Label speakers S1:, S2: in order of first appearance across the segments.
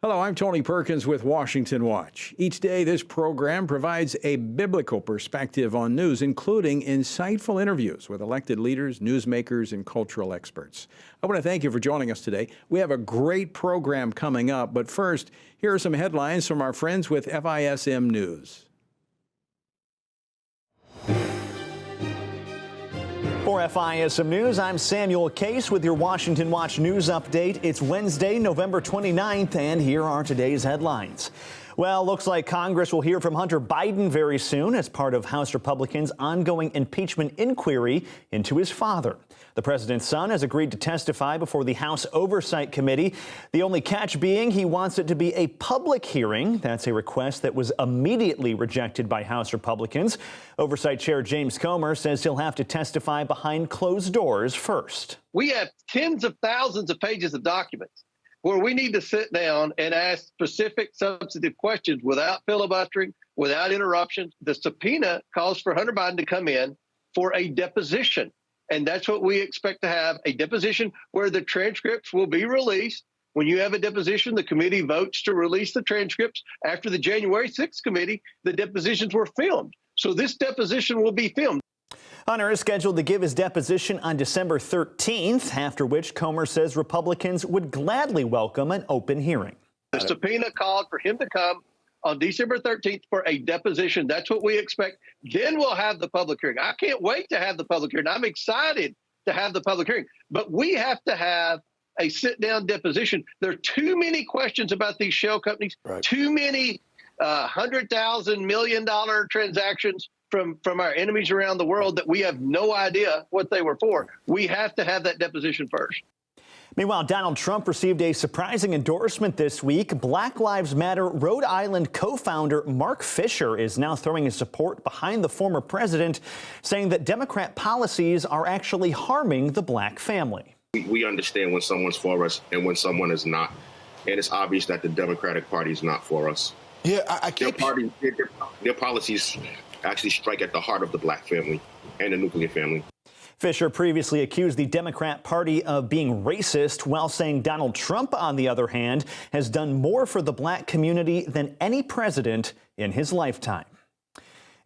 S1: Hello, I'm Tony Perkins with Washington Watch. Each day, this program provides a biblical perspective on news, including insightful interviews with elected leaders, newsmakers, and cultural experts. I want to thank you for joining us today. We have a great program coming up, but first, here are some headlines from our friends with FISM News.
S2: For FISM News, I'm Samuel Case with your Washington Watch News Update. It's Wednesday, November 29th, and here are today's headlines. Well, looks like Congress will hear from Hunter Biden very soon as part of House Republicans' ongoing impeachment inquiry into his father. The president's son has agreed to testify before the House Oversight Committee. The only catch being he wants it to be a public hearing. That's a request that was immediately rejected by House Republicans. Oversight Chair James Comer says he'll have to testify behind closed doors first.
S3: We have tens of thousands of pages of documents where we need to sit down and ask specific substantive questions without filibustering, without interruptions. The subpoena calls for Hunter Biden to come in for a deposition. And that's what we expect to have, a deposition where the transcripts will be released. When you have a deposition, the committee votes to release the transcripts. After the January 6th committee, the depositions were filmed. So this deposition will be filmed.
S2: Hunter is scheduled to give his deposition on December 13th, after which Comer says Republicans would gladly welcome an open hearing.
S3: The subpoena called for him to come on December 13th for a deposition. That's what we expect. Then we'll have the public hearing. I can't wait to have the public hearing. I'm excited to have the public hearing. But we have to have a sit-down deposition. There are too many questions about these shell companies, too many $100,000 million transactions from our enemies around the world that we have no idea what they were for. We have to have that deposition first.
S2: Meanwhile, Donald Trump received a surprising endorsement this week. Black Lives Matter Rhode Island co-founder Mark Fisher is now throwing his support behind the former president, saying that Democrat policies are actually harming the black family.
S4: We understand when someone's for us and when someone is not. And it's obvious that the Democratic Party is not for us.
S5: Yeah, I can't.
S4: Their policies actually strike at the heart of the black family and the nuclear family.
S2: Fisher previously accused the Democrat Party of being racist, while saying Donald Trump, on the other hand, has done more for the black community than any president in his lifetime.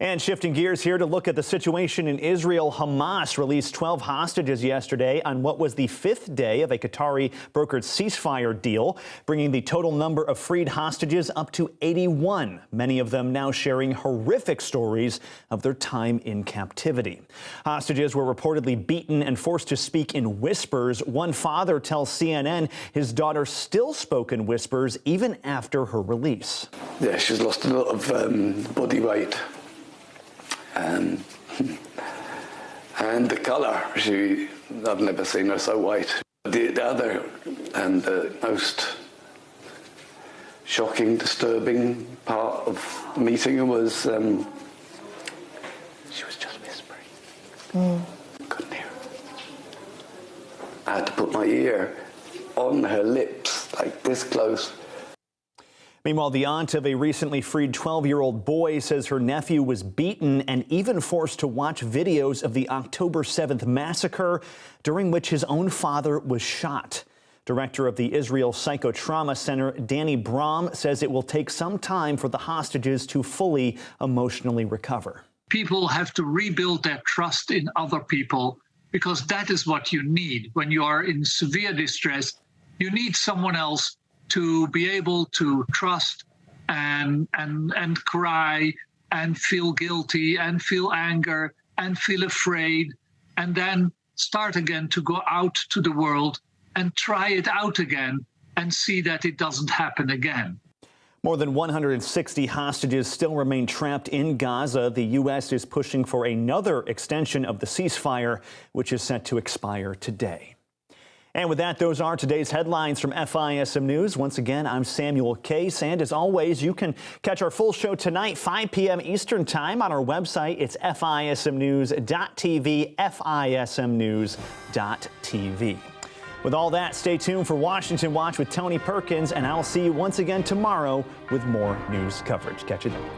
S2: And shifting gears here to look at the situation in Israel, Hamas released 12 hostages yesterday on what was the fifth day of a Qatari-brokered ceasefire deal, bringing the total number of freed hostages up to 81, many of them now sharing horrific stories of their time in captivity. Hostages were reportedly beaten and forced to speak in whispers. One father tells CNN his daughter still spoke in whispers even after her release.
S6: Yeah, she's lost a lot of body weight. And the colour, I've never seen her so white. The other and the most shocking, disturbing part of the meeting was she was just whispering. Couldn't hear her. I had to put my ear on her lips, like this close.
S2: Meanwhile, the aunt of a recently freed 12-year-old boy says her nephew was beaten and even forced to watch videos of the October 7th massacre, during which his own father was shot. Director of the Israel Psychotrauma Center, Danny Brom, says it will take some time for the hostages to fully emotionally recover.
S7: People have to rebuild their trust in other people, because that is what you need when you are in severe distress. You need someone else to be able to trust and cry and feel guilty and feel anger and feel afraid, and then start again to go out to the world and try it out again and see that it doesn't happen again.
S2: More than 160 hostages still remain trapped in Gaza. The U.S. is pushing for another extension of the ceasefire, which is set to expire today. And with that, those are today's headlines from FISM News. Once again, I'm Samuel Case, and as always, you can catch our full show tonight, 5 p.m. Eastern Time on our website. It's fismnews.tv, fismnews.tv. With all that, stay tuned for Washington Watch with Tony Perkins, and I'll see you once again tomorrow with more news coverage. Catch you then.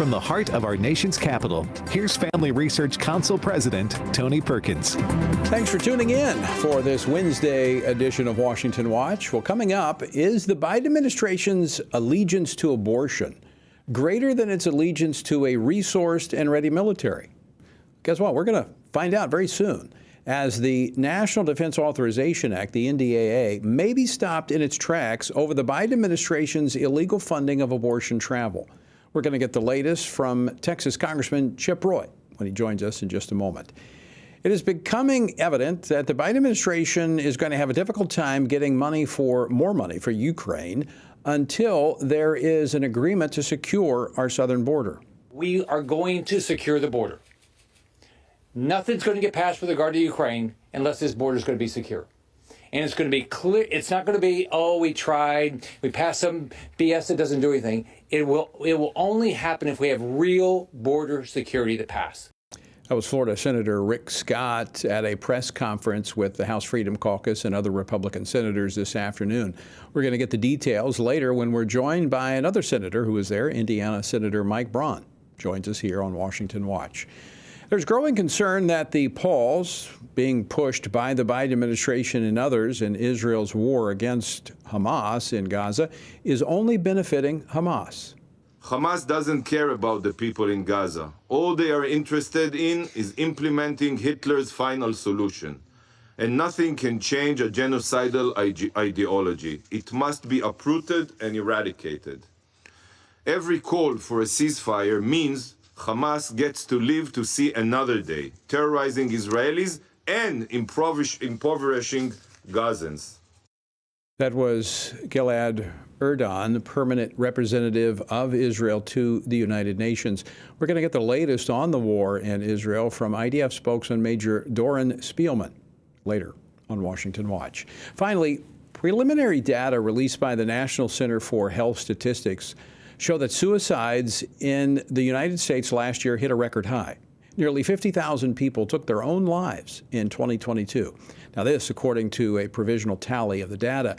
S5: from the heart of our nation's capital, here's Family Research Council President Tony Perkins.
S1: Thanks for tuning in for this Wednesday edition of Washington Watch. Well, coming up, is the Biden administration's allegiance to abortion greater than its allegiance to a resourced and ready military? Guess what? We're going to find out very soon, as the National Defense Authorization Act, the NDAA, may be stopped in its tracks over the Biden administration's illegal funding of abortion travel. We're going to get the latest from Texas Congressman Chip Roy when he joins us in just a moment. It is becoming evident that the Biden administration is going to have a difficult time getting more money for Ukraine until there is an agreement to secure our southern border.
S8: We are going to secure the border. Nothing's going to get passed with regard to Ukraine unless this border is going to be secure. And it's going to be clear. It's not going to be, oh, we tried, we passed some BS that doesn't do anything. It will only happen if we have real border security to pass.
S1: That was Florida Senator Rick Scott at a press conference with the House Freedom Caucus and other Republican senators this afternoon. We're going to get the details later when we're joined by another senator who was there, Indiana Senator Mike Braun, joins us here on Washington Watch. There's growing concern that the pause being pushed by the Biden administration and others in Israel's war against Hamas in Gaza is only benefiting Hamas.
S9: Hamas doesn't care about the people in Gaza. All they are interested in is implementing Hitler's final solution. And nothing can change a genocidal ideology. It must be uprooted and eradicated. Every call for a ceasefire means Hamas gets to live to see another day, terrorizing Israelis and impoverishing Gazans.
S1: That was Gilad Erdan, the permanent representative of Israel to the United Nations. We're going to get the latest on the war in Israel from IDF spokesman Major Doron Spielman later on Washington Watch. Finally, preliminary data released by the National Center for Health Statistics show that suicides in the United States last year hit a record high. Nearly 50,000 people took their own lives in 2022. Now this, according to a provisional tally of the data.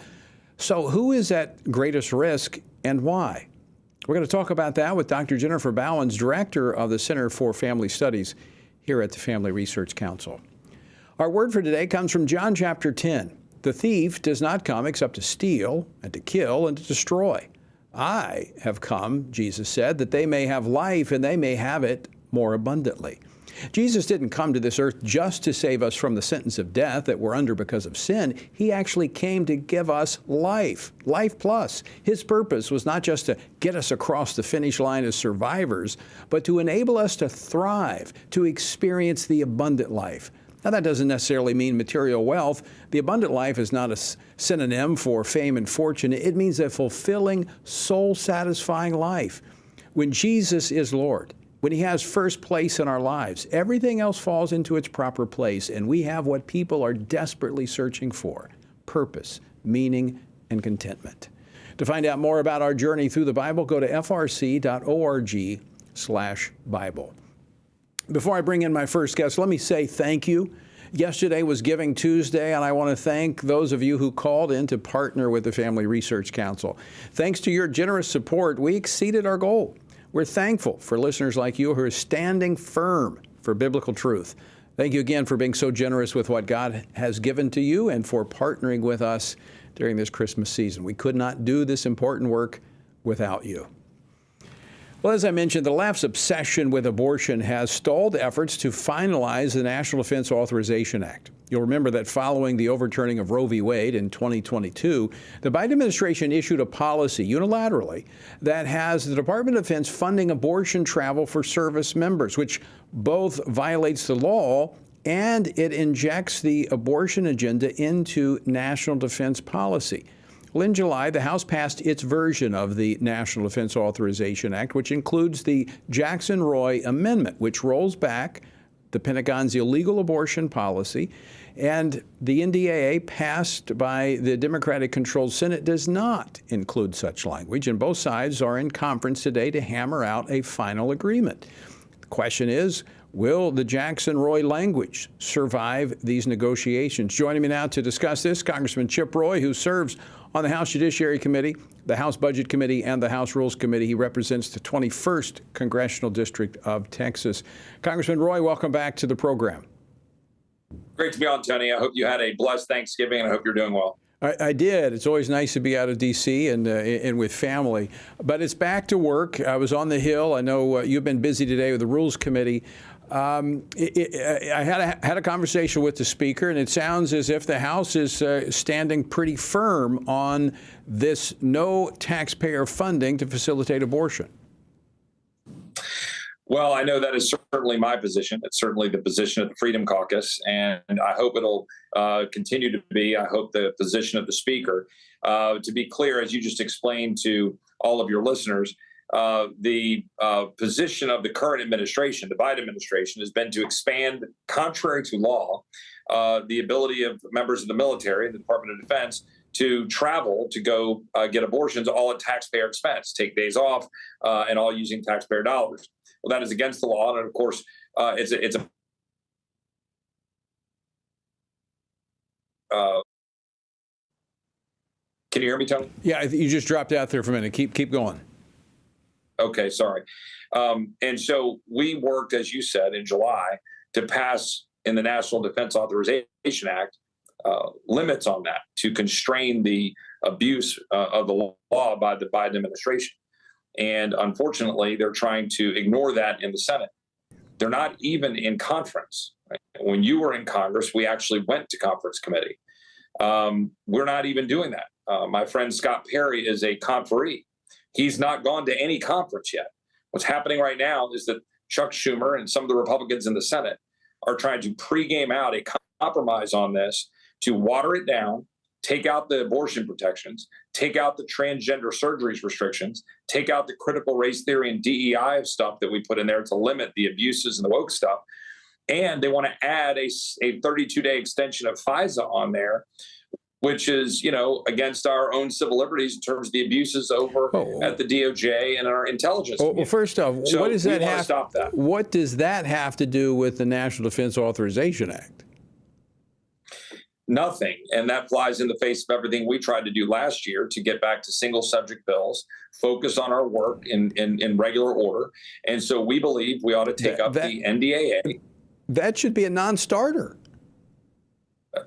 S1: So who is at greatest risk and why? We're going to talk about that with Dr. Jennifer Bowens, director of the Center for Family Studies here at the Family Research Council. Our word for today comes from John chapter 10. The thief does not come except to steal and to kill and to destroy. I have come, Jesus said, that they may have life and they may have it more abundantly. Jesus didn't come to this earth just to save us from the sentence of death that we're under because of sin. He actually came to give us life, life plus. His purpose was not just to get us across the finish line as survivors, but to enable us to thrive, to experience the abundant life. Now, that doesn't necessarily mean material wealth. The abundant life is not a synonym for fame and fortune. It means a fulfilling, soul-satisfying life. When Jesus is Lord, when he has first place in our lives, everything else falls into its proper place, and we have what people are desperately searching for: purpose, meaning, and contentment. To find out more about our journey through the Bible, go to frc.org/Bible. Before I bring in my first guest, let me say thank you. Yesterday was Giving Tuesday, and I want to thank those of you who called in to partner with the Family Research Council. Thanks to your generous support, we exceeded our goal. We're thankful for listeners like you who are standing firm for biblical truth. Thank you again for being so generous with what God has given to you and for partnering with us during this Christmas season. We could not do this important work without you. Well, as I mentioned, the left's obsession with abortion has stalled efforts to finalize the National Defense Authorization Act. You'll remember that following the overturning of Roe v. Wade in 2022, the Biden administration issued a policy unilaterally that has the Department of Defense funding abortion travel for service members, which both violates the law and it injects the abortion agenda into national defense policy. Well, in July, the House passed its version of the National Defense Authorization Act, which includes the Jackson-Roy Amendment, which rolls back the Pentagon's illegal abortion policy. And the NDAA passed by the Democratic-controlled Senate does not include such language, and both sides are in conference today to hammer out a final agreement. The question is, will the Jackson-Roy language survive these negotiations? Joining me now to discuss this, Congressman Chip Roy, who serves on the House Judiciary Committee, the House Budget Committee, and the House Rules Committee. He represents the 21st Congressional District of Texas. Congressman Roy, welcome back to the program.
S10: Great to be on, Tony. I hope you had a blessed Thanksgiving, and I hope you're doing well.
S1: I did. It's always nice to be out of D.C. and with family. But it's back to work. I was on the Hill. I know you've been busy today with the Rules Committee. I had a conversation with the Speaker, and it sounds as if the House is standing pretty firm on this no taxpayer funding to facilitate abortion.
S10: Well, I know that is certainly my position. It's certainly the position of the Freedom Caucus, and I hope it'll continue to be. I hope the position of the Speaker. To be clear, as you just explained to all of your listeners, the position of the current administration, the Biden administration, has been to expand, contrary to law, the ability of members of the military, the Department of Defense, to travel to go get abortions all at taxpayer expense, take days off, and all using taxpayer dollars. Well, that is against the law, and of course, it's a can you hear me, Tony?
S1: Yeah, you just dropped out there for a minute. Keep going.
S10: Okay, sorry. And so we worked, as you said, in July to pass in the National Defense Authorization Act limits on that to constrain the abuse of the law by the Biden administration. And unfortunately, they're trying to ignore that in the Senate. They're not even in conference. Right? When you were in Congress, we actually went to conference committee. We're not even doing that. My friend Scott Perry is a conferee. He's not gone to any conference yet. What's happening right now is that Chuck Schumer and some of the Republicans in the Senate are trying to pregame out a compromise on this to water it down, take out the abortion protections, take out the transgender surgeries restrictions, take out the critical race theory and DEI stuff that we put in there to limit the abuses and the woke stuff. And they want to add a 32-day extension of FISA on there, which is, against our own civil liberties in terms of the abuses over at the DOJ and our intelligence.
S1: Well, first off,
S10: so
S1: what does that have?
S10: Stop that.
S1: What does that have to do with the National Defense Authorization Act?
S10: Nothing. And that flies in the face of everything we tried to do last year to get back to single subject bills, focus on our work in regular order. And so we believe we ought to take up the NDAA.
S1: That should be a non-starter.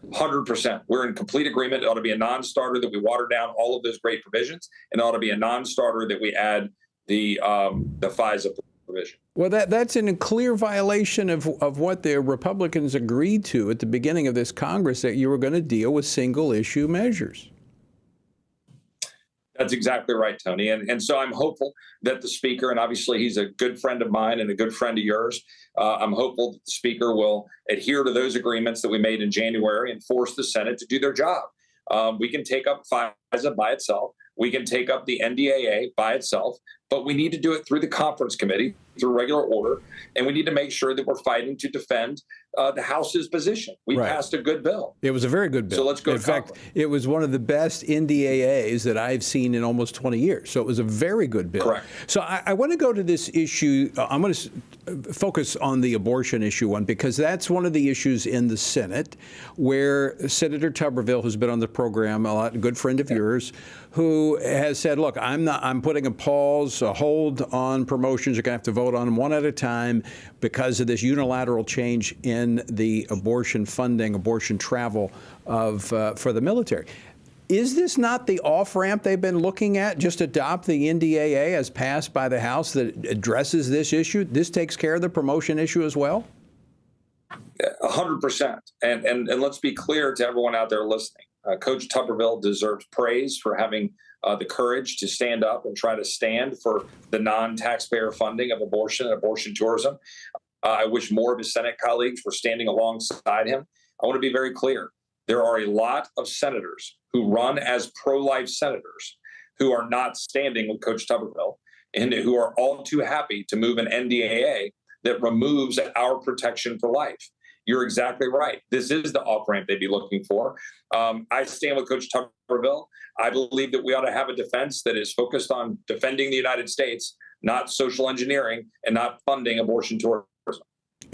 S10: 100%. We're in complete agreement. It ought to be a non-starter that we water down all of those great provisions, and it ought to be a non-starter that we add the FISA provision.
S1: Well, that's in a clear violation of what the Republicans agreed to at the beginning of this Congress, that you were going to deal with single issue measures.
S10: That's exactly right, Tony. And so I'm hopeful that the Speaker, and obviously he's a good friend of mine and a good friend of yours, I'm hopeful that the Speaker will adhere to those agreements that we made in January and force the Senate to do their job. We can take up FISA by itself. We can take up the NDAA by itself, but we need to do it through the conference committee, through regular order, and we need to make sure that we're fighting to defend the House's position. We passed a good bill.
S1: It was a very good bill.
S10: So let's go.
S1: In fact, it was one of the best NDAAs that I've seen in almost 20 years. So it was a very good bill.
S10: Correct.
S1: So I want to go to this issue. I'm going to focus on the abortion issue one, because that's one of the issues in the Senate where Senator Tuberville, who's been on the program a lot, a good friend of yours, who has said, look, I'm putting a hold on promotions. You're going to have to vote on them one at a time because of this unilateral change in the abortion funding, abortion travel for the military. Is this not the off-ramp they've been looking at? Just adopt the NDAA as passed by the House that addresses this issue? This takes care of the promotion issue as well?
S10: 100%. And let's be clear to everyone out there listening. Coach Tuberville deserves praise for having the courage to stand up and try to stand for the non-taxpayer funding of abortion and abortion tourism. I wish more of his Senate colleagues were standing alongside him. I want to be very clear. There are a lot of senators who run as pro-life senators who are not standing with Coach Tuberville and who are all too happy to move an NDAA that removes our protection for life. You're exactly right. This is the off-ramp they'd be looking for. I stand with Coach Tuberville. I believe that we ought to have a defense that is focused on defending the United States, not social engineering and not funding abortion tourism.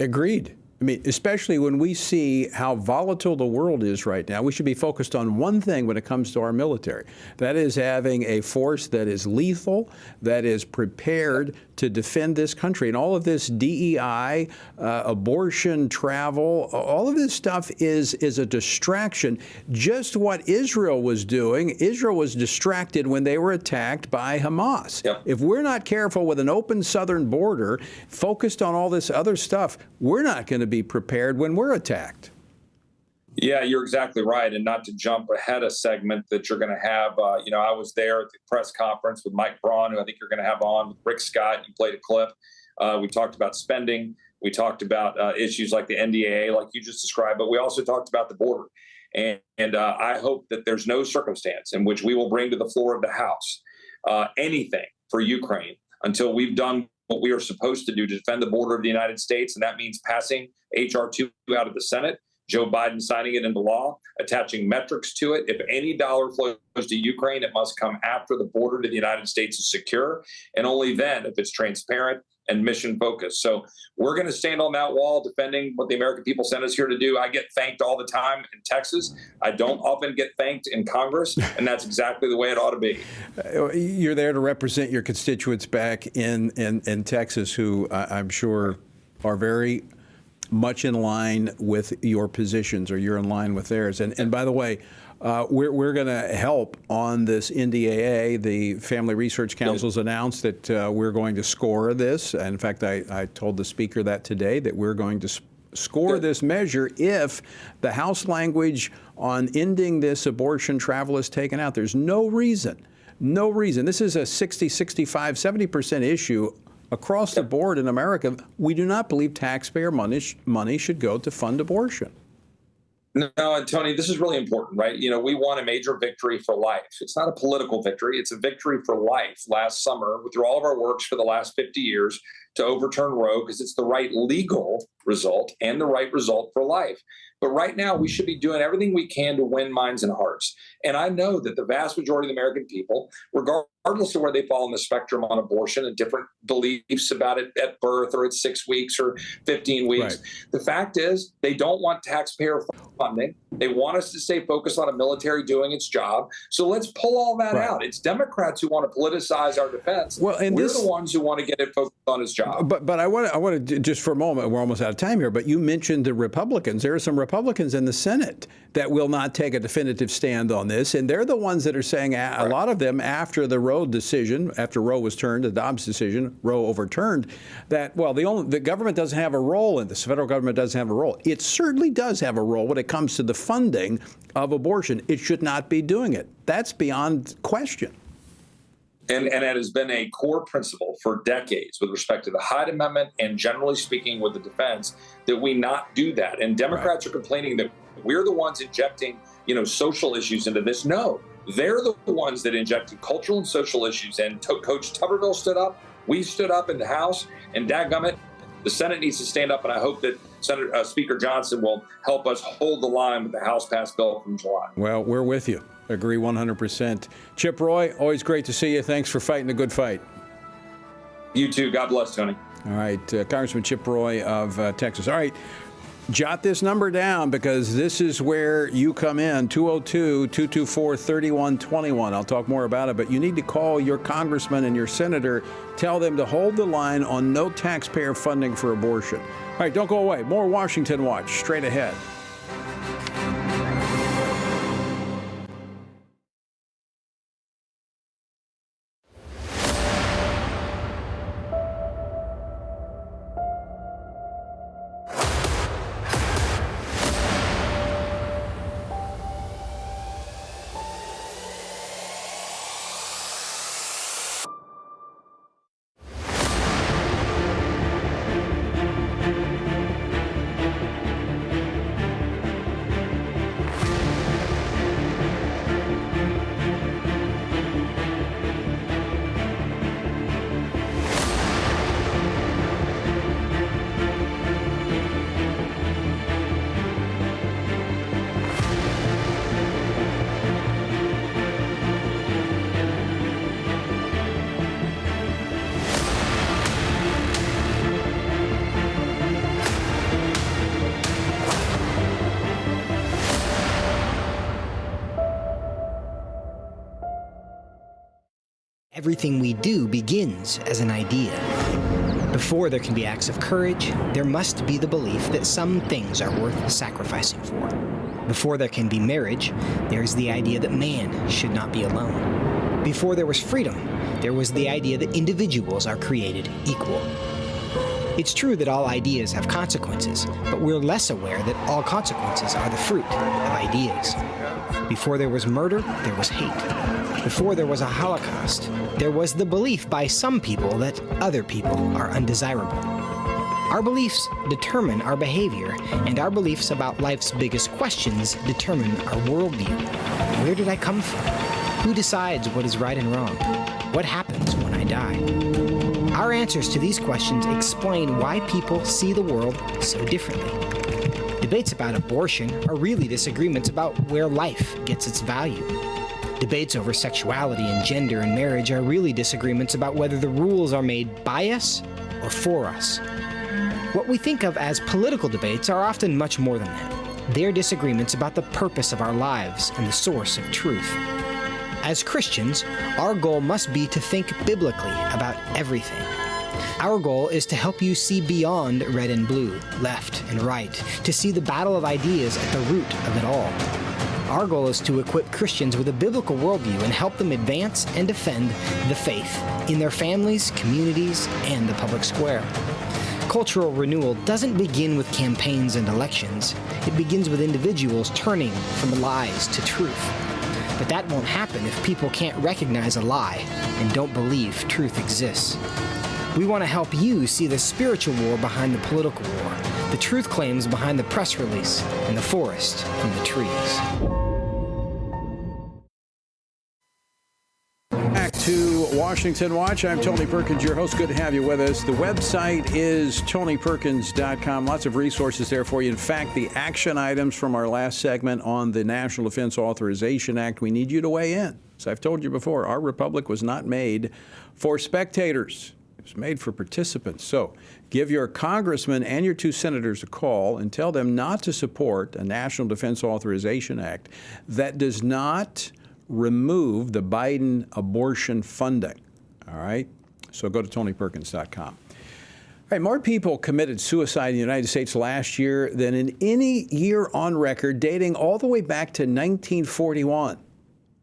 S1: Agreed. I mean, especially when we see how volatile the world is right now, we should be focused on one thing when it comes to our military. That is having a force that is lethal, that is prepared to defend this country. And all of this DEI, abortion, travel, all of this stuff is a distraction. Just what Israel was doing, Israel was distracted when they were attacked by Hamas.
S10: Yep.
S1: If we're not careful with an open southern border, focused on all this other stuff, we're not going to be prepared when we're attacked.
S10: Yeah, you're exactly right. And not to jump ahead a segment that you're going to have, I was there at the press conference with Mike Braun, who I think you're going to have on, with Rick Scott. You played a clip. We talked about spending. We talked about issues like the NDAA, like you just described, but we also talked about the border. And I hope that there's no circumstance in which we will bring to the floor of the House anything for Ukraine until we've done what we are supposed to do to defend the border of the United States. And that means passing H.R. 2 out of the Senate, Joe Biden signing it into law, attaching metrics to it. If any dollar flows to Ukraine, it must come after the border to the United States is secure, and only then if it's transparent and mission focused. So we're going to stand on that wall defending what the American people sent us here to do. I get thanked all the time in Texas. I don't often get thanked in Congress, and that's exactly the way it ought to be.
S1: You're there to represent your constituents back in Texas, who I'm sure are very much in line with your positions, or you're in line with theirs. And by the way, we're going to help on this NDAA. The Family Research Council's announced that we're going to score this. In fact, I told the Speaker that today, that we're going to score this measure if the House language on ending this abortion travel is taken out. There's no reason. This is a 60, 65, 70% issue across the board in America. We do not believe taxpayer money should go to fund abortion.
S10: No, and Tony, this is really important, right? We won a major victory for life. It's not a political victory. It's a victory for life last summer through all of our works for the last 50 years to overturn Roe, because it's the right legal result and the right result for life. But right now, we should be doing everything we can to win minds and hearts. And I know that the vast majority of the American people, regardless of where they fall on the spectrum on abortion and different beliefs about it at birth or at 6 weeks or 15 weeks, right, the fact is they don't want taxpayer funding. They want us to stay focused on a military doing its job. So let's pull all that out. It's Democrats who want to politicize our defense. Well, and we're the ones who want to get it focused on its job.
S1: But I want to just for a moment, we're almost out of time here, but you mentioned the Republicans. There are some Republicans in the Senate that will not take a definitive stand on this, and they're the ones that are saying, a lot of them, after the Roe decision, after Roe was turned, the Dobbs decision, Roe overturned, that, well, the government doesn't have a role in this. The federal government doesn't have a role. It certainly does have a role when it comes to the funding of abortion. It should not be doing it. That's beyond question.
S10: And it has been a core principle for decades with respect to the Hyde Amendment and, generally speaking, with the defense, that we not do that. And Democrats are complaining that we're the ones injecting, social issues into this. No, they're the ones that injected cultural and social issues. And Coach Tuberville stood up. We stood up in the House. And dadgummit, the Senate needs to stand up. And I hope that Speaker Johnson will help us hold the line with the House passed bill from July.
S1: Well, we're with you. Agree 100%. Chip Roy, always great to see you. Thanks for fighting a good fight.
S10: You too. God bless, Tony.
S1: All right. Congressman Chip Roy of Texas. All right. Jot this number down, because this is where you come in, 202-224-3121. I'll talk more about it, but you need to call your congressman and your senator. Tell them to hold the line on no taxpayer funding for abortion. All right, don't go away. More Washington Watch straight ahead.
S11: Everything we do begins as an idea. Before there can be acts of courage, there must be the belief that some things are worth sacrificing for. Before there can be marriage, there is the idea that man should not be alone. Before there was freedom, there was the idea that individuals are created equal. It's true that all ideas have consequences, but we're less aware that all consequences are the fruit of ideas. Before there was murder, there was hate. Before there was a Holocaust, there was the belief by some people that other people are undesirable. Our beliefs determine our behavior, and our beliefs about life's biggest questions determine our worldview. Where did I come from? Who decides what is right and wrong? What happens when I die? Our answers to these questions explain why people see the world so differently. Debates about abortion are really disagreements about where life gets its value. Debates over sexuality and gender and marriage are really disagreements about whether the rules are made by us or for us. What we think of as political debates are often much more than that. They're disagreements about the purpose of our lives and the source of truth. As Christians, our goal must be to think biblically about everything. Our goal is to help you see beyond red and blue, left and right, to see the battle of ideas at the root of it all. Our goal is to equip Christians with a biblical worldview and help them advance and defend the faith in their families, communities, and the public square. Cultural renewal doesn't begin with campaigns and elections. It begins with individuals turning from lies to truth. But that won't happen if people can't recognize a lie and don't believe truth exists. We want to help you see the spiritual war behind the political war, the truth claims behind the press release, and the forest from the trees.
S1: Back to Washington Watch. I'm Tony Perkins, your host. Good to have you with us. The website is tonyperkins.com. Lots of resources there for you. In fact, the action items from our last segment on the National Defense Authorization Act, we need you to weigh in. As I've told you before, our republic was not made for spectators. It was made for participants. So give your congressman and your 2 senators a call and tell them not to support a National Defense Authorization Act that does not remove the Biden abortion funding. All right? So go to tonyperkins.com. All right, more people committed suicide in the United States last year than in any year on record dating all the way back to 1941.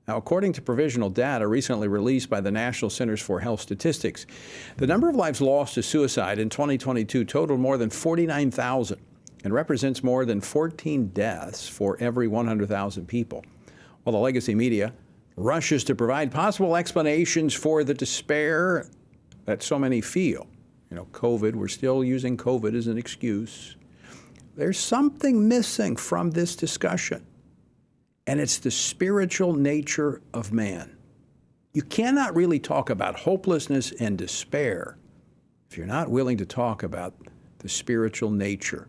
S1: Now, according to provisional data recently released by the National Centers for Health Statistics, the number of lives lost to suicide in 2022 totaled more than 49,000 and represents more than 14 deaths for every 100,000 people. While the legacy media rushes to provide possible explanations for the despair that so many feel. You know, COVID, we're still using COVID as an excuse. There's something missing from this discussion. And it's the spiritual nature of man. You cannot really talk about hopelessness and despair if you're not willing to talk about the spiritual nature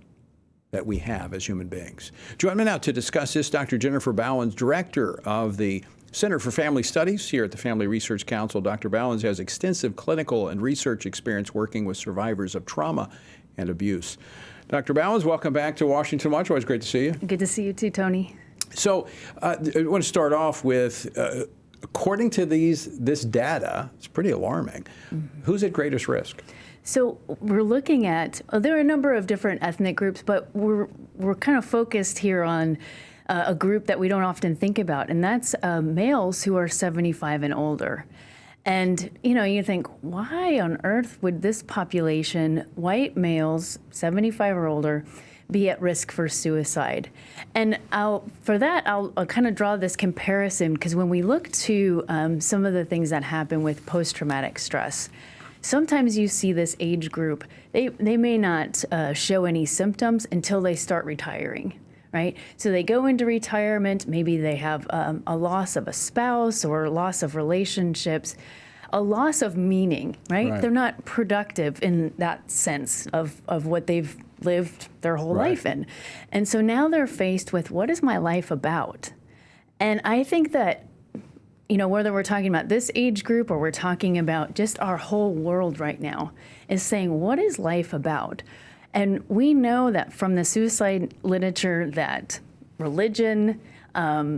S1: that we have as human beings. Join me now to discuss this, Dr. Jennifer Bowens, director of the Center for Family Studies here at the Family Research Council. Dr. Bowens has extensive clinical and research experience working with survivors of trauma and abuse. Dr. Bowens, welcome back to Washington Watch. Always great to see you.
S12: Good to see you too, Tony.
S1: So I want to start off with, according to this data, it's pretty alarming. Mm-hmm. Who's at greatest risk?
S12: So we're looking at, there are a number of different ethnic groups, but we're kind of focused here on a group that we don't often think about, and that's males who are 75 and older. And, you know, you think, why on earth would this population, white males, 75 or older, be at risk for suicide? And I'll kind of draw this comparison, because when we look to some of the things that happen with post-traumatic stress, sometimes you see this age group, they may not show any symptoms until they start retiring, right? So they go into retirement, maybe they have a loss of a spouse or loss of relationships, a loss of meaning, right? They're not productive in that sense of what they've lived their whole life in. And so now they're faced with, what is my life about? And I think that, you know, whether we're talking about this age group or we're talking about just our whole world right now, is saying, what is life about? And we know that from the suicide literature that religion,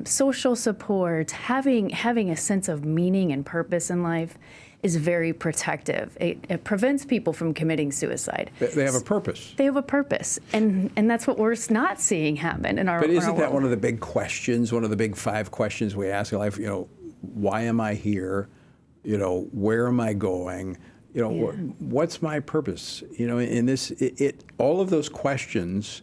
S12: social support, having a sense of meaning and purpose in life is very protective. It prevents people from committing suicide.
S1: They have a purpose.
S12: They have a purpose, and that's what we're not seeing happen in our world.
S1: But isn't that one of the big questions, one of the big 5 questions we ask in life? You know, why am I here? You know, where am I going? You know, what's my purpose? You know, in this, all of those questions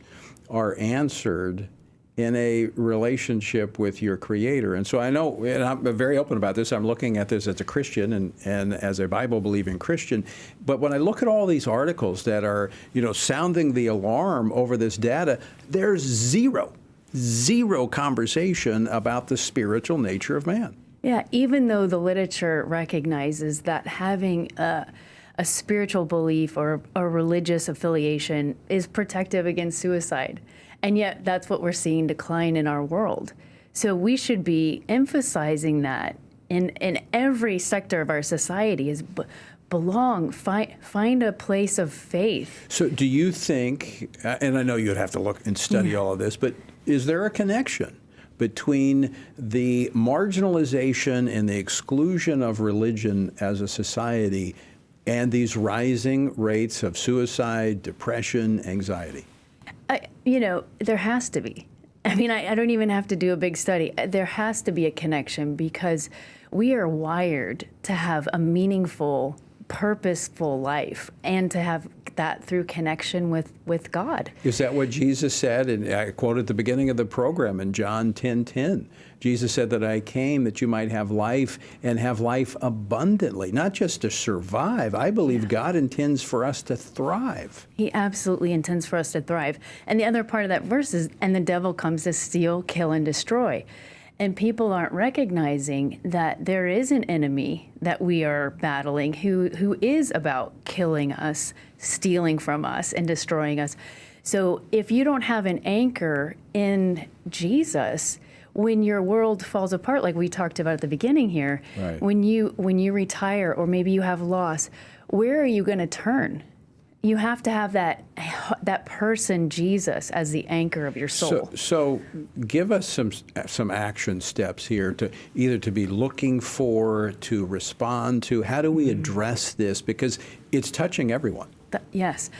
S1: are answered in a relationship with your Creator. And so I know, and I'm very open about this, I'm looking at this as a Christian and as a Bible-believing Christian, but when I look at all these articles that are, you know, sounding the alarm over this data, there's zero conversation about the spiritual nature of man.
S12: Yeah, even though the literature recognizes that having a spiritual belief or a religious affiliation is protective against suicide. And yet that's what we're seeing decline in our world. So we should be emphasizing that in every sector of our society is find a place of faith.
S1: So do you think, and I know you'd have to look and study all of this, but is there a connection between the marginalization and the exclusion of religion as a society and these rising rates of suicide, depression, anxiety?
S12: You know, there has to be. I mean, I don't even have to do a big study. There has to be a connection because we are wired to have a meaningful, purposeful life and to have that through connection with God.
S1: Is that what Jesus said? And I quoted at the beginning of the program in John 10:10. Jesus said that I came that you might have life and have life abundantly, not just to survive. I believe God intends for us to thrive.
S12: He absolutely intends for us to thrive. And the other part of that verse is, and the devil comes to steal, kill, and destroy. And people aren't recognizing that there is an enemy that we are battling who is about killing us, stealing from us, and destroying us. So if you don't have an anchor in Jesus, when your world falls apart, like we talked about at the beginning here,
S1: right.
S12: when you retire or maybe you have loss, where are you going to turn? You have to have that person, Jesus, as the anchor of your soul.
S1: So give us some action steps here to either to be looking for, to respond to. How do we address this? Because it's touching everyone.
S12: Yes.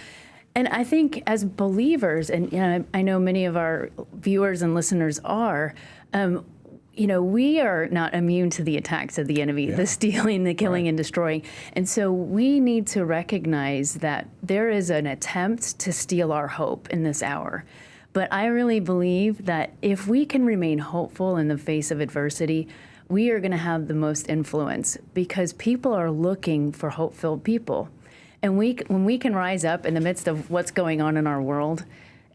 S12: And I think as believers, and you know, I know many of our viewers and listeners are, you know, we are not immune to the attacks of the enemy, the stealing, the killing, and destroying. And so we need to recognize that there is an attempt to steal our hope in this hour. But I really believe that if we can remain hopeful in the face of adversity, we are going to have the most influence because people are looking for hope-filled people. And when we can rise up in the midst of what's going on in our world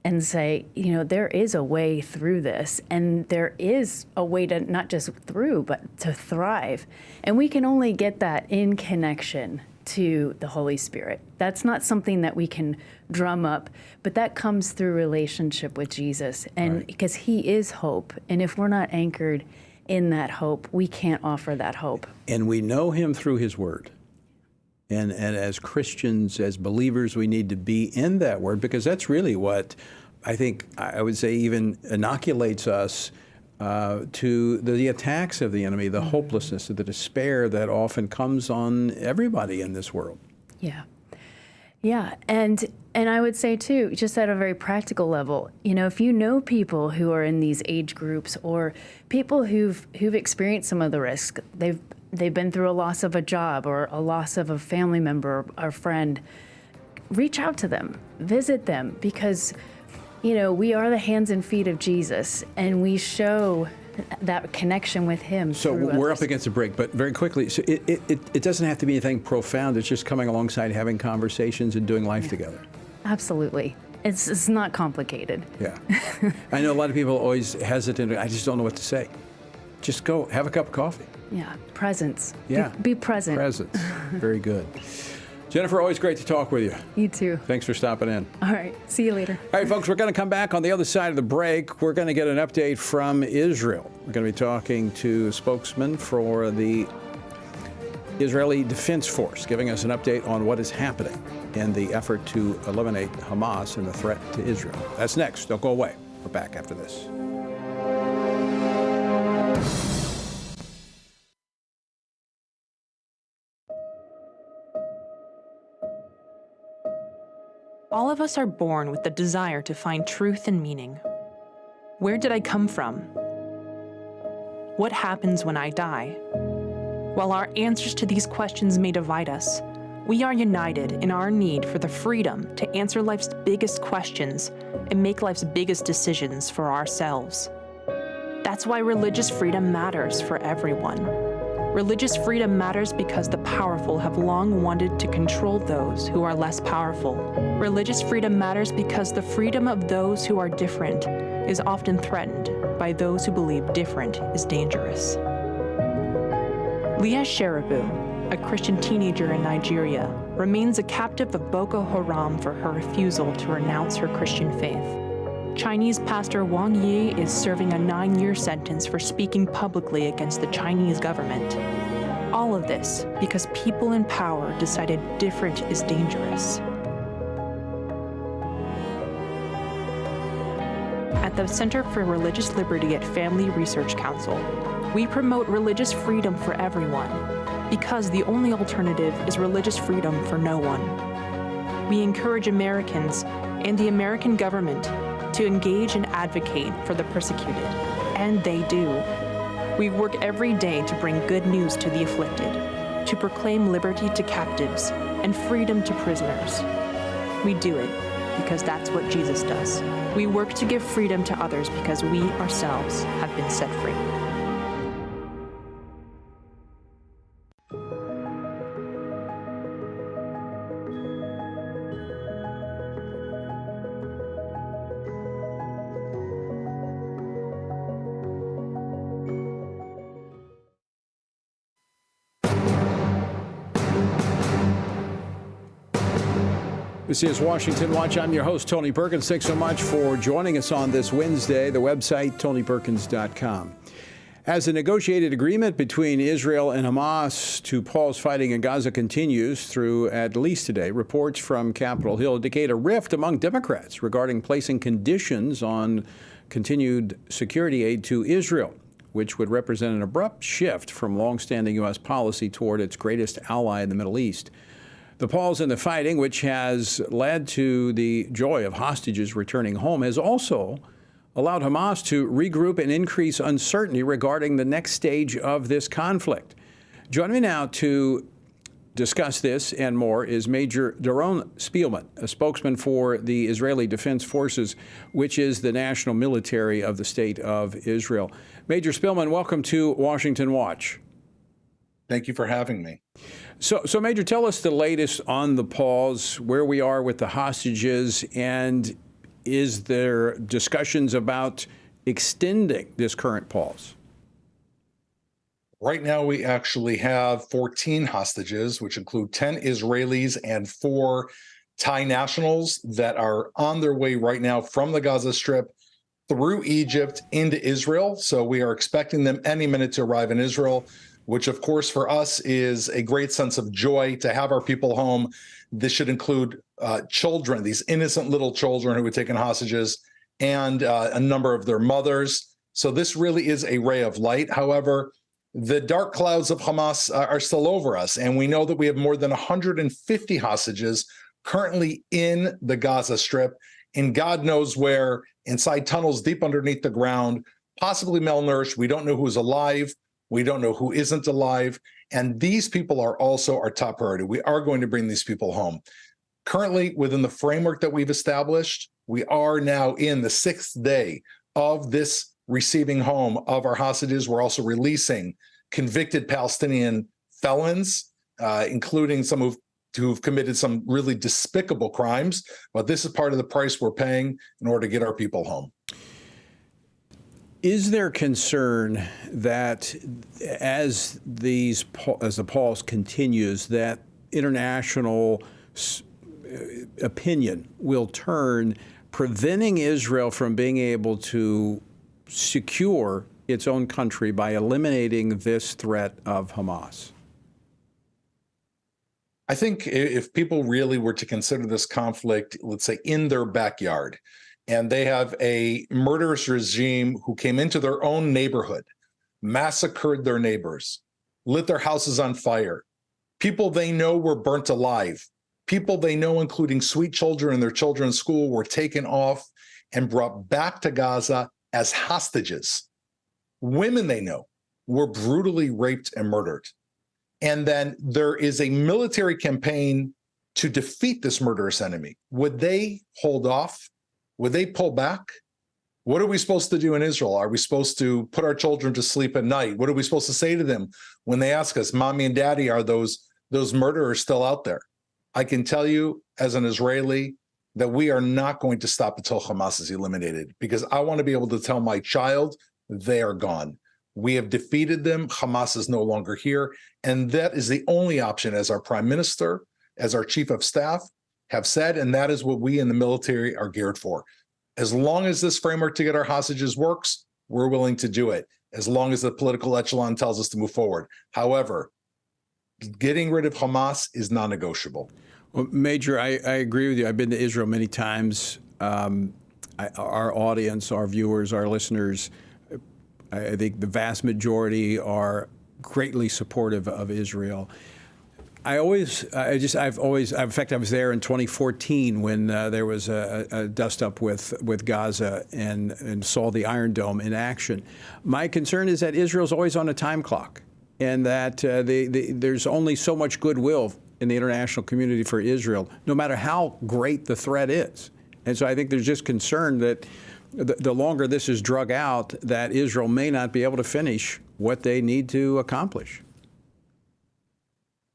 S12: and say, you know, there is a way through this, and there is a way to not just through, but to thrive. And we can only get that in connection to the Holy Spirit. That's not something that we can drum up, but that comes through relationship with Jesus. And because He is hope, and if we're not anchored in that hope, we can't offer that hope.
S1: And we know Him through His Word. And as Christians, as believers, we need to be in that Word because that's really what I think I would say even inoculates us to the attacks of the enemy, the hopelessness, the despair that often comes on everybody in this world.
S12: Yeah. Yeah. And I would say, too, just at a very practical level, you know, if you know people who are in these age groups or people who've experienced some of the risk, they've been through a loss of a job or a loss of a family member or friend, reach out to them, visit them, because, you know, we are the hands and feet of Jesus, and we show that connection with Him.
S1: So we're up against a break, but very quickly, so it doesn't have to be anything profound. It's just coming alongside, having conversations and doing life together.
S12: Absolutely. It's not complicated.
S1: Yeah. I know a lot of people are always hesitant. I just don't know what to say. Just go have a cup of coffee.
S12: Yeah, presence.
S1: Yeah.
S12: Be present.
S1: Presence. Very good. Jennifer, always great to talk with you.
S12: You too.
S1: Thanks for stopping in.
S12: All right. See you later.
S1: All right, folks, we're going to come back on the other side of the break. We're going to get an update from Israel. We're going to be talking to a spokesman for the Israeli Defense Force, giving us an update on what is happening in the effort to eliminate Hamas and the threat to Israel. That's next. Don't go away. We're back after this.
S13: All of us are born with the desire to find truth and meaning. Where did I come from? What happens when I die? While our answers to these questions may divide us, we are united in our need for the freedom to answer life's biggest questions and make life's biggest decisions for ourselves. That's why religious freedom matters for everyone. Religious freedom matters because the powerful have long wanted to control those who are less powerful. Religious freedom matters because the freedom of those who are different is often threatened by those who believe different is dangerous. Leah Sheribu, a Christian teenager in Nigeria, remains a captive of Boko Haram for her refusal to renounce her Christian faith. Chinese pastor Wang Yi is serving a 9-year sentence for speaking publicly against the Chinese government. All of this because people in power decided different is dangerous. At the Center for Religious Liberty at Family Research Council, we promote religious freedom for everyone because the only alternative is religious freedom for no one. We encourage Americans and the American government to engage and advocate for the persecuted, and they do. We work every day to bring good news to the afflicted, to proclaim liberty to captives and freedom to prisoners. We do it because that's what Jesus does. We work to give freedom to others because we ourselves have been set free.
S1: This is Washington Watch. I'm your host, Tony Perkins. Thanks so much for joining us on this Wednesday. The website, tonyperkins.com. As the negotiated agreement between Israel and Hamas to pause fighting in Gaza continues through at least today, reports from Capitol Hill indicate a rift among Democrats regarding placing conditions on continued security aid to Israel, which would represent an abrupt shift from longstanding U.S. policy toward its greatest ally in the Middle East. The pause in the fighting, which has led to the joy of hostages returning home, has also allowed Hamas to regroup and increase uncertainty regarding the next stage of this conflict. Joining me now to discuss this and more is Major Doron Spielman, a spokesman for the Israeli Defense Forces, which is the national military of the State of Israel. Major Spielman, welcome to Washington Watch.
S14: Thank you for having me.
S1: So, Major, tell us the latest on the pause, where we are with the hostages, and is there discussions about extending this current pause?
S14: Right now, we actually have 14 hostages, which include 10 Israelis and 4 Thai nationals that are on their way right now from the Gaza Strip through Egypt into Israel. So we are expecting them any minute to arrive in Israel, which, of course, for us is a great sense of joy to have our people home. This should include children, these innocent little children who were taken hostages, and a number of their mothers. So this really is a ray of light. However, the dark clouds of Hamas are still over us, and we know that we have more than 150 hostages currently in the Gaza Strip, and God knows where, inside tunnels deep underneath the ground, possibly malnourished. We don't know who's alive. We don't know who isn't alive. And these people are also our top priority. We are going to bring these people home. Currently, within the framework that we've established, we are now in the 6th day of this receiving home of our hostages. We're also releasing convicted Palestinian felons, including some who've committed some really despicable crimes. But this is part of the price we're paying in order to get our people home.
S1: Is there concern that as the pause continues, that international opinion will turn, preventing Israel from being able to secure its own country by eliminating this threat of Hamas?
S14: I think if people really were to consider this conflict, let's say, in their backyard, and they have a murderous regime who came into their own neighborhood, massacred their neighbors, lit their houses on fire, people they know were burnt alive, People they know, including sweet children in their children's school, were taken off and brought back to Gaza as hostages. Women they know were brutally raped and murdered. And then there is a military campaign to defeat this murderous enemy. Would they hold off? Would they pull back? What are we supposed to do in Israel? Are we supposed to put our children to sleep at night? What are we supposed to say to them when they ask us, Mommy and Daddy, are those murderers still out there? I can tell you as an Israeli that we are not going to stop until Hamas is eliminated, because I want to be able to tell my child they are gone. We have defeated them. Hamas is no longer here. And that is the only option, as our prime minister, as our chief of staff have said, and that is what we in the military are geared for. As long as this framework to get our hostages works, we're willing to do it, as long as the political echelon tells us to move forward. However, getting rid of Hamas is non-negotiable.
S1: Well, Major, I agree with you. I've been to Israel many times. Our audience, our viewers, our listeners, I think the vast majority are greatly supportive of Israel. In fact, I was there in 2014 when there was a dust-up with Gaza and saw the Iron Dome in action. My concern is that Israel's always on a time clock, and that there's only so much goodwill in the international community for Israel, no matter how great the threat is. And so I think there's just concern that the longer this is drug out, that Israel may not be able to finish what they need to accomplish.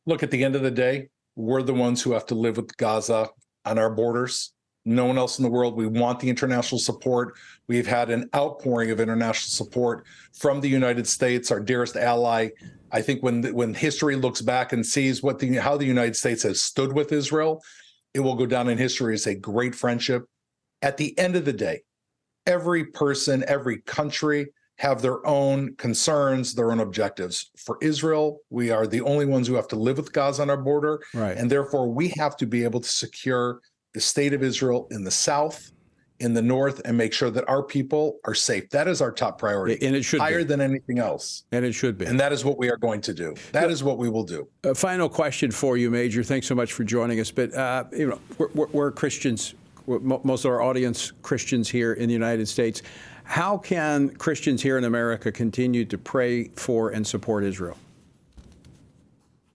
S14: Look, at the end of the day, we're the ones who have to live with Gaza on our borders. No one else in the world. We want the international support. We've had an outpouring of international support from the United States, our dearest ally. I think when history looks back and sees how the United States has stood with Israel, it will go down in history as a great friendship. At the end of the day, every person, every country have their own concerns, their own objectives. For Israel, we are the only ones who have to live with Gaza on our border.
S1: Right.
S14: And therefore, we have to be able to secure the state of Israel in the south, in the north, and make sure that our people are safe. That is our top priority.
S1: And it should
S14: higher
S1: be.
S14: Than anything else.
S1: And it should be.
S14: And that is what we are going to do. That is what we will do.
S1: A final question for you, Major. Thanks so much for joining us. But we're Christians. Most of our audience Christians here in the United States. How can Christians here in America continue to pray for and support Israel?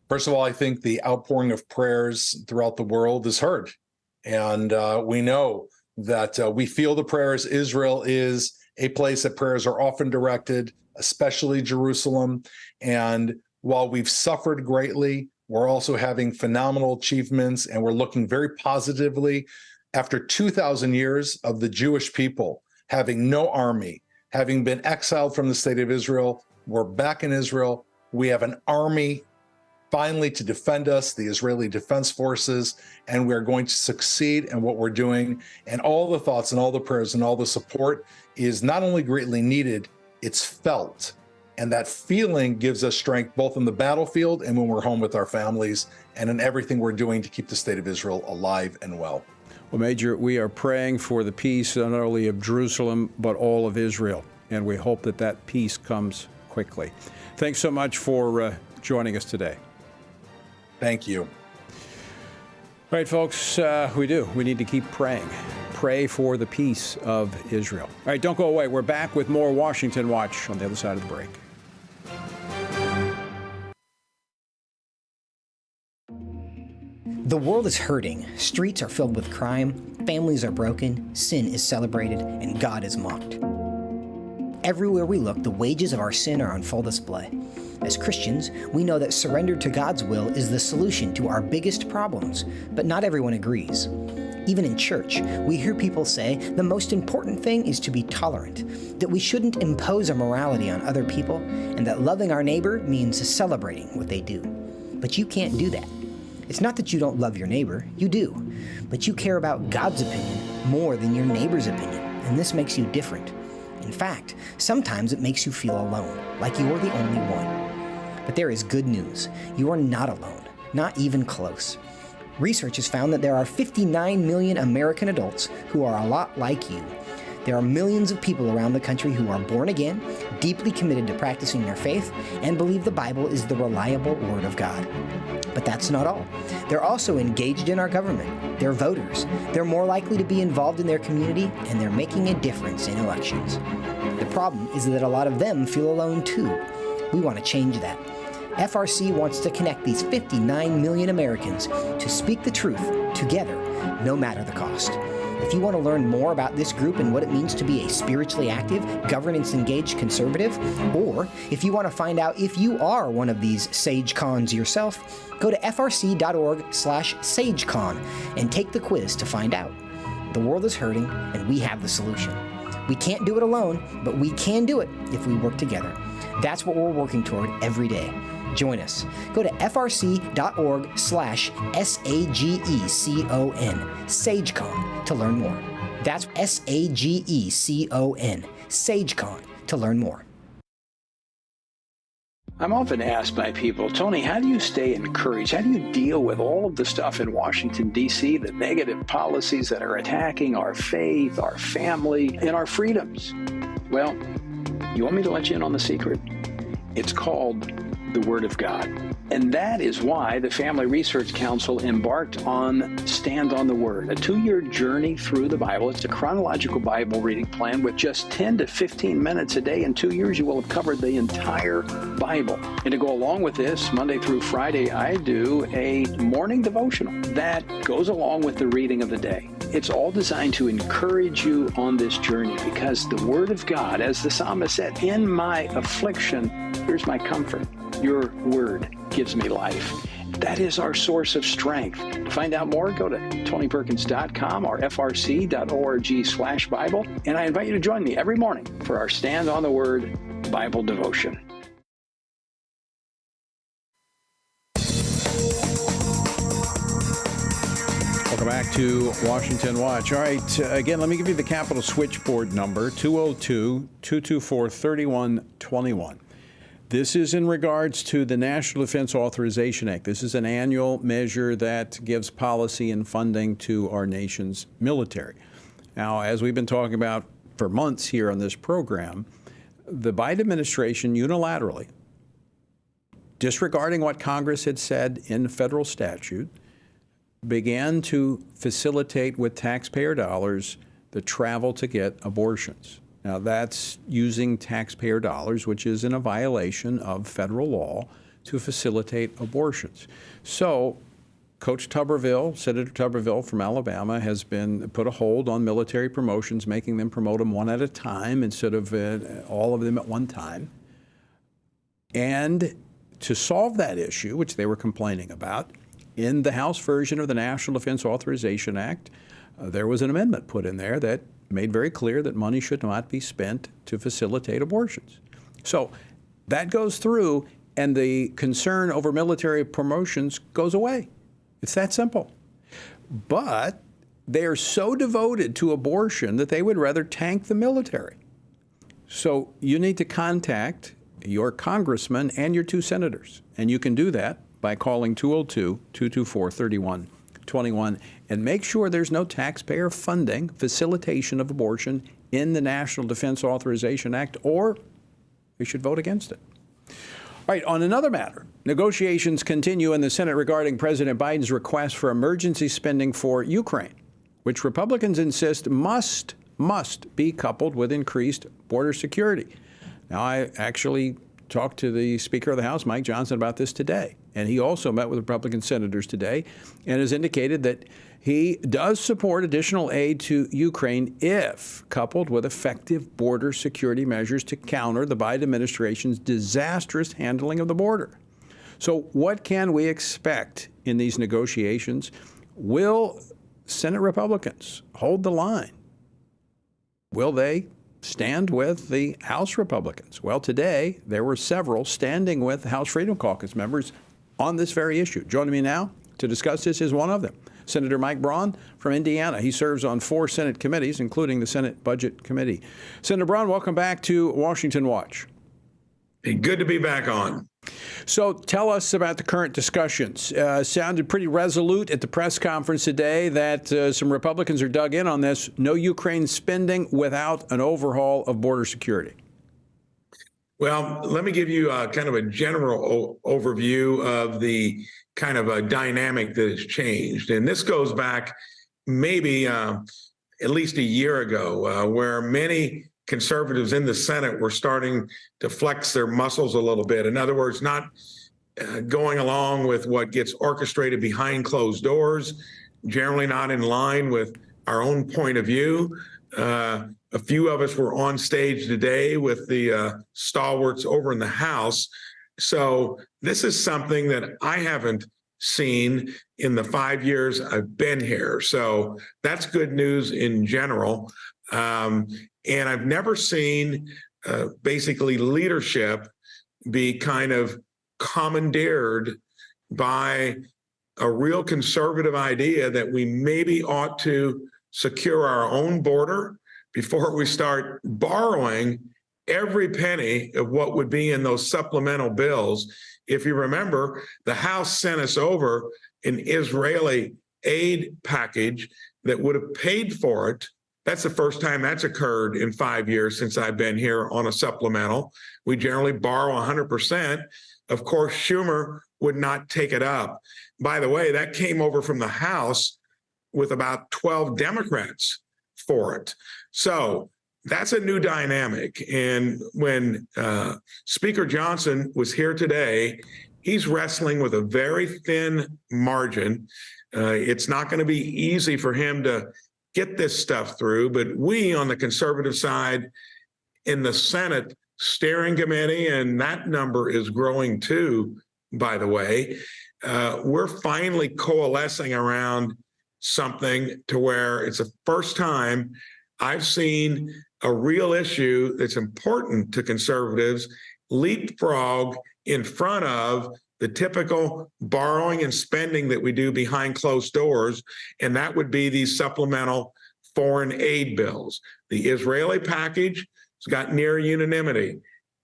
S14: First of all, I think the outpouring of prayers throughout the world is heard. And we know that we feel the prayers. Israel is a place that prayers are often directed, especially Jerusalem. And while we've suffered greatly, we're also having phenomenal achievements, and we're looking very positively. After 2,000 years of the Jewish people having no army, having been exiled from the state of Israel, we're back in Israel. We have an army finally to defend us, the Israeli Defense Forces, and we're going to succeed in what we're doing. And all the thoughts and all the prayers and all the support is not only greatly needed, it's felt. And that feeling gives us strength both in the battlefield and when we're home with our families, and in everything we're doing to keep the state of Israel alive and well.
S1: Well, Major, we are praying for the peace not only of Jerusalem, but all of Israel. And we hope that that peace comes quickly. Thanks so much for joining us today.
S14: Thank you.
S1: All right, folks, we do. We need to keep praying. Pray for the peace of Israel. All right, don't go away. We're back with more Washington Watch on the other side of the break.
S11: The world is hurting, streets are filled with crime, families are broken, sin is celebrated, and God is mocked. Everywhere we look, the wages of our sin are on full display. As Christians, we know that surrender to God's will is the solution to our biggest problems, but not everyone agrees. Even in church, we hear people say the most important thing is to be tolerant, that we shouldn't impose our morality on other people, and that loving our neighbor means celebrating what they do. But you can't do that. It's not that you don't love your neighbor, you do, but you care about God's opinion more than your neighbor's opinion, and this makes you different. In fact, sometimes it makes you feel alone, like you're the only one. But there is good news. You are not alone, not even close. Research has found that there are 59 million American adults who are a lot like you. There are millions of people around the country who are born again, deeply committed to practicing their faith, and believe the Bible is the reliable Word of God. But that's not all. They're also engaged in our government. They're voters. They're more likely to be involved in their community, and they're making a difference in elections. The problem is that a lot of them feel alone too. We want to change that. FRC wants to connect these 59 million Americans to speak the truth together, no matter the cost. If you want to learn more about this group and what it means to be a spiritually active, governance-engaged conservative, or if you want to find out if you are one of these SageCons yourself, go to frc.org/SageCon and take the quiz to find out. The world is hurting, and we have the solution. We can't do it alone, but we can do it if we work together. That's what we're working toward every day. Join us. Go to frc.org/SAGECON, SageCon, to learn more. That's SAGECON, SageCon, to learn more.
S1: I'm often asked by people, Tony, how do you stay encouraged? How do you deal with all of the stuff in Washington, D.C., the negative policies that are attacking our faith, our family, and our freedoms? Well, you want me to let you in on the secret? It's called the Word of God. And that is why the Family Research Council embarked on Stand on the Word, a 2-year journey through the Bible. It's a chronological Bible reading plan with just 10 to 15 minutes a day. In 2 years, you will have covered the entire Bible. And to go along with this, Monday through Friday, I do a morning devotional that goes along with the reading of the day. It's all designed to encourage you on this journey because the Word of God, as the psalmist said, in my affliction, here's my comfort. Your Word gives me life. That is our source of strength. To find out more, go to TonyPerkins.com or frc.org/Bible. And I invite you to join me every morning for our Stand on the Word Bible devotion. Welcome back to Washington Watch. All right, again, let me give you the Capitol switchboard number, 202-224-3121. This is in regards to the National Defense Authorization Act. This is an annual measure that gives policy and funding to our nation's military. Now, as we've been talking about for months here on this program, the Biden administration unilaterally, disregarding what Congress had said in federal statute, began to facilitate with taxpayer dollars the travel to get abortions. Now, that's using taxpayer dollars, which is in a violation of federal law, to facilitate abortions. So, Coach Tuberville, Senator Tuberville from Alabama, has been put a hold on military promotions, making them promote them one at a time instead of all of them at one time. And to solve that issue, which they were complaining about, in the House version of the National Defense Authorization Act, there was an amendment put in there that made very clear that money should not be spent to facilitate abortions. So that goes through, and the concern over military promotions goes away. It's that simple. But they are so devoted to abortion that they would rather tank the military. So you need to contact your congressman and your 2 senators, and you can do that by calling 202-224-3121 and make sure there's no taxpayer funding facilitation of abortion in the National Defense Authorization Act, or we should vote against it. All right, on another matter, negotiations continue in the Senate regarding President Biden's request for emergency spending for Ukraine, which Republicans insist must be coupled with increased border security. Now, I actually talked to the Speaker of the House, Mike Johnson, about this today. And he also met with Republican senators today and has indicated that he does support additional aid to Ukraine if coupled with effective border security measures to counter the Biden administration's disastrous handling of the border. So what can we expect in these negotiations? Will Senate Republicans hold the line? Will they stand with the House Republicans? Well, today there were several standing with House Freedom Caucus members on this very issue. Joining me now to discuss this is one of them, Senator Mike Braun from Indiana. He serves on 4 Senate committees, including the Senate Budget Committee. Senator Braun, welcome back to Washington Watch.
S15: Hey, good to be back on.
S1: So tell us about the current discussions. Sounded pretty resolute at the press conference today that some Republicans are dug in on this. No Ukraine spending without an overhaul of border security.
S15: Well, let me give you kind of a general overview of the kind of a dynamic that has changed. And this goes back maybe at least a year ago, where many conservatives in the Senate were starting to flex their muscles a little bit. In other words, not going along with what gets orchestrated behind closed doors, generally not in line with our own point of view. A few of us were on stage today with the stalwarts over in the House. So this is something that I haven't seen in the 5 years I've been here. So that's good news in general. And I've never seen basically leadership be kind of commandeered by a real conservative idea that we maybe ought to secure our own border before we start borrowing every penny of what would be in those supplemental bills. If you remember, the House sent us over an Israeli aid package that would have paid for it. That's the first time that's occurred in 5 years since I've been here on a supplemental. We generally borrow 100%. Of course, Schumer would not take it up. By the way, that came over from the House with about 12 Democrats for it. So that's a new dynamic. And when Speaker Johnson was here today, he's wrestling with a very thin margin. It's not going to be easy for him to get this stuff through, but we on the conservative side in the Senate steering committee, and that number is growing too, by the way, we're finally coalescing around something to where it's the first time I've seen a real issue that's important to conservatives leapfrog in front of the typical borrowing and spending that we do behind closed doors, and that would be these supplemental foreign aid bills. The Israeli package has got near unanimity.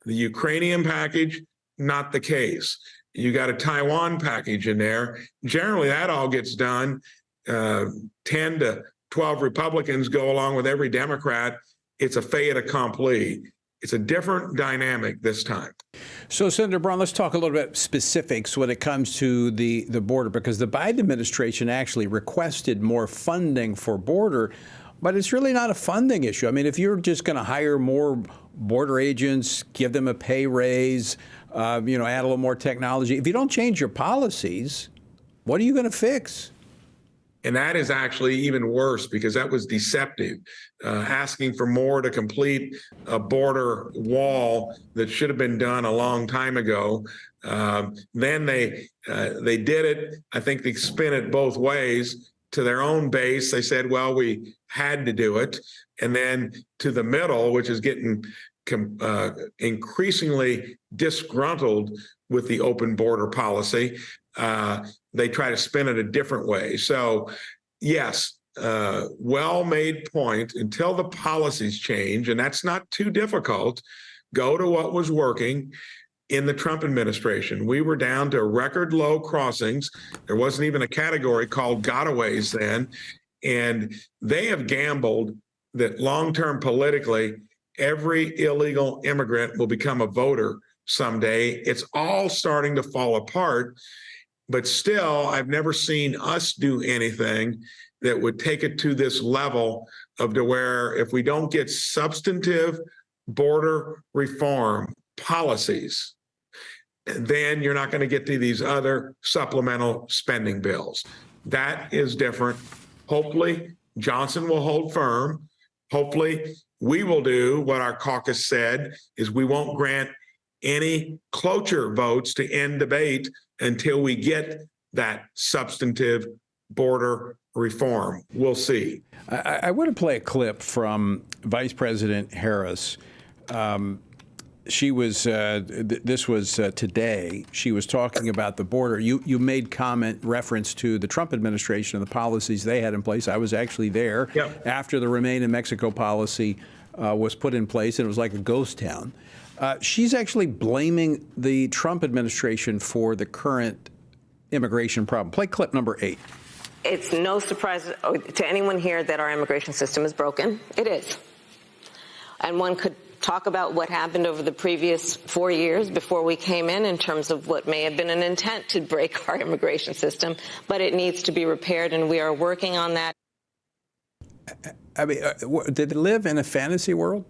S15: The Ukrainian package, not the case. You got a Taiwan package in there. Generally, that all gets done. 10 to 12 Republicans go along with every Democrat. It's a fait accompli. It's a different dynamic this time.
S1: So, Senator Braun, let's talk a little bit specifics when it comes to the border, because the Biden administration actually requested more funding for border, but it's really not a funding issue. I mean, if you're just going to hire more border agents, give them a pay raise, add a little more technology, if you don't change your policies, what are you going to fix?
S15: And that is actually even worse because that was deceptive, asking for more to complete a border wall that should have been done a long time ago. Then they did it. I think they spin it both ways. To their own base, they said, well, we had to do it. And then to the middle, which is getting increasingly disgruntled with the open border policy, they try to spin it a different way. So, yes, well-made point. Until the policies change, and that's not too difficult, go to what was working in the Trump administration. We were down to record low crossings. There wasn't even a category called gotaways then. And they have gambled that long-term politically, every illegal immigrant will become a voter someday. It's all starting to fall apart. But still, I've never seen us do anything that would take it to this level of to where if we don't get substantive border reform policies, then you're not going to get to these other supplemental spending bills. That is different. Hopefully, Johnson will hold firm. Hopefully, we will do what our caucus said, is we won't grant any cloture votes to end debate until we get that substantive border reform. We'll see.
S1: I want to play a clip from Vice President Harris. She was, this was today, she was talking about the border. You made reference to the Trump administration and the policies they had in place. I was actually there after the Remain in Mexico policy was put in place, and it was like a ghost town. She's actually blaming the Trump administration for the current immigration problem. Play clip number 8.
S16: It's no surprise to anyone here that our immigration system is broken. It is. And one could talk about what happened over the previous 4 years before we came in terms of what may have been an intent to break our immigration system, but it needs to be repaired, and we are working on that.
S1: I mean, did it live in a fantasy world?